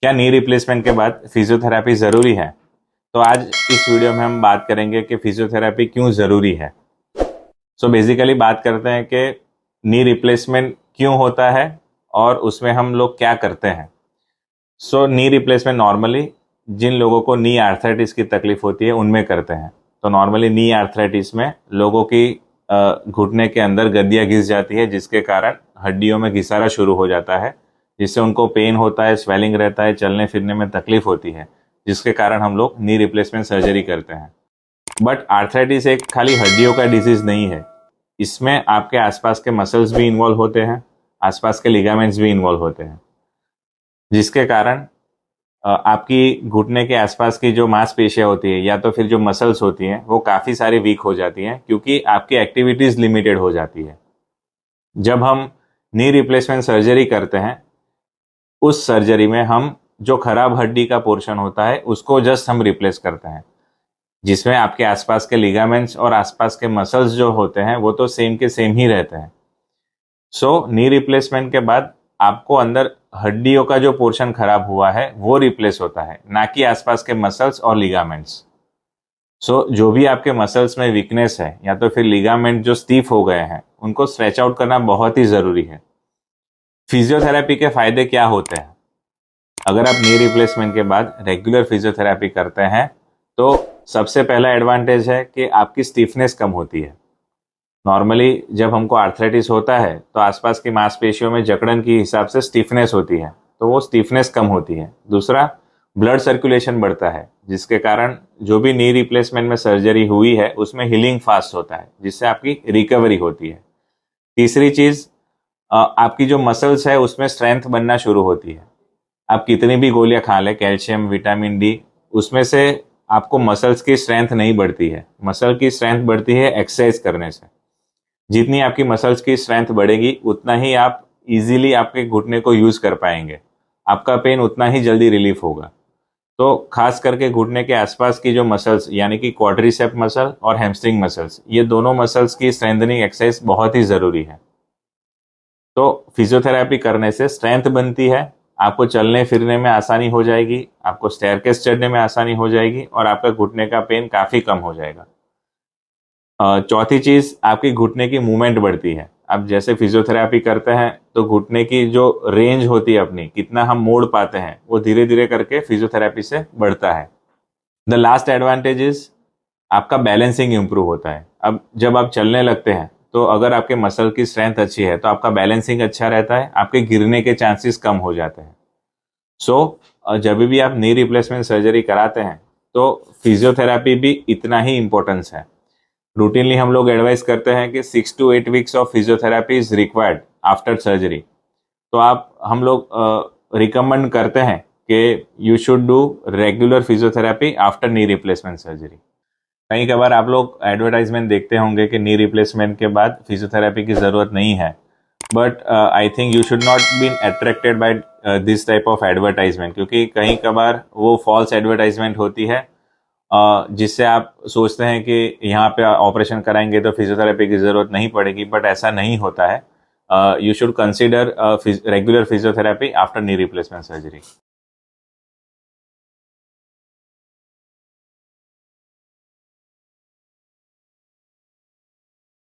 क्या knee replacement के बाद फिजियोथेरेपी ज़रूरी है? तो आज इस वीडियो में हम बात करेंगे कि फिजियोथेरेपी क्यों ज़रूरी है। बेसिकली बात करते हैं कि नी रिप्लेसमेंट क्यों होता है और उसमें हम लोग क्या करते हैं। नी रिप्लेसमेंट नॉर्मली जिन लोगों को नी आर्थराइटिस की तकलीफ होती है उनमें करते हैं। तो नॉर्मली नी आर्थराइटिस में लोगों की घुटने के अंदर गद्दियाँ घिस जाती है, जिसके कारण हड्डियों में घिसारा शुरू हो जाता है, जिससे उनको पेन होता है, स्वेलिंग रहता है, चलने फिरने में तकलीफ होती है, जिसके कारण हम लोग नी रिप्लेसमेंट सर्जरी करते हैं। बट आर्थराइटिस एक खाली हड्डियों का डिजीज नहीं है। इसमें आपके आसपास के मसल्स भी इन्वॉल्व होते हैं, आसपास के लिगामेंट्स भी इन्वॉल्व होते हैं, जिसके कारण आपकी घुटने के आसपास की जो मांसपेशियां होती है या तो फिर जो मसल्स होती हैं वो काफ़ी सारी वीक हो जाती हैं, क्योंकि आपकी एक्टिविटीज़ लिमिटेड हो जाती है। जब हम नी रिप्लेसमेंट सर्जरी करते हैं, उस सर्जरी में हम जो खराब हड्डी का पोर्शन होता है उसको जस्ट हम रिप्लेस करते हैं, जिसमें आपके आसपास के लिगामेंट्स और आसपास के मसल्स जो होते हैं वो तो सेम के सेम ही रहते हैं। नी रिप्लेसमेंट के बाद आपको अंदर हड्डियों का जो पोर्शन खराब हुआ है वो रिप्लेस होता है, ना कि आसपास के मसल्स और लिगामेंट्स। जो भी आपके मसल्स में वीकनेस है या तो फिर लिगामेंट जो स्टीफ हो गए हैं, उनको स्ट्रेच आउट करना बहुत ही ज़रूरी है। फिजियोथेरेपी के फायदे क्या होते हैं? अगर आप नी रिप्लेसमेंट के बाद रेगुलर फिजियोथेरेपी करते हैं तो सबसे पहला एडवांटेज है कि आपकी स्टिफनेस कम होती है। नॉर्मली जब हमको आर्थराइटिस होता है तो आसपास की मांसपेशियों में जकड़न के हिसाब से स्टिफनेस होती है, तो वो स्टिफनेस कम होती है। दूसरा, ब्लड सर्कुलेशन बढ़ता है, जिसके कारण जो भी नी रिप्लेसमेंट में सर्जरी हुई है उसमें हीलिंग फास्ट होता है, जिससे आपकी रिकवरी होती है। तीसरी चीज़, आपकी जो मसल्स है उसमें स्ट्रेंथ बनना शुरू होती है। आप कितनी भी गोलियां खा लें, कैल्शियम, विटामिन डी, उसमें से आपको मसल्स की स्ट्रेंथ नहीं बढ़ती है। मसल की स्ट्रेंथ बढ़ती है एक्सरसाइज करने से। जितनी आपकी मसल्स की स्ट्रेंथ बढ़ेगी उतना ही आप इजीली आपके घुटने को यूज कर पाएंगे, आपका पेन उतना ही जल्दी रिलीफ होगा। तो खास करके घुटने के आसपास की जो मसल्स यानी कि क्वाड्रिसेप मसल और हैमस्ट्रिंग मसल्स, ये दोनों मसल्स की स्ट्रेंथनिंग एक्सरसाइज बहुत ही ज़रूरी है। तो फिजियोथेरेपी करने से स्ट्रेंथ बनती है, आपको चलने फिरने में आसानी हो जाएगी, आपको स्टेयरकेस चढ़ने में आसानी हो जाएगी और आपका घुटने का पेन काफ़ी कम हो जाएगा। चौथी चीज़, आपकी घुटने की मूवमेंट बढ़ती है। अब जैसे फिजियोथेरेपी करते हैं तो घुटने की जो रेंज होती है अपनी, कितना हम मोड़ पाते हैं, वो धीरे धीरे करके फिजियोथेरेपी से बढ़ता है। द लास्ट एडवांटेज इज आपका बैलेंसिंग इंप्रूव होता है। अब जब आप चलने लगते हैं तो अगर आपके मसल की स्ट्रेंथ अच्छी है तो आपका बैलेंसिंग अच्छा रहता है, आपके गिरने के चांसेस कम हो जाते हैं। जब भी आप नी रिप्लेसमेंट सर्जरी कराते हैं तो फिजियोथेरेपी भी इतना ही इम्पोर्टेंस है। रूटीनली हम लोग एडवाइस करते हैं कि 6 to 8 weeks of physiotherapy is required after surgery. तो हम लोग रिकमेंड करते हैं कि you should do regular physiotherapy after knee replacement surgery. कई कबार आप लोग एडवर्टाइजमेंट देखते होंगे कि नी रिप्लेसमेंट के बाद फिजियोथेरेपी की ज़रूरत नहीं है, but I think you should not been attracted by this type of advertisement, क्योंकि कहीं कबार वो फॉल्स एडवर्टाइजमेंट होती है, जिससे आप सोचते हैं कि यहाँ पे ऑपरेशन कराएंगे तो फिजियोथेरेपी की ज़रूरत नहीं पड़ेगी, बट ऐसा नहीं होता है। You should consider regular physiotherapy after knee replacement surgery.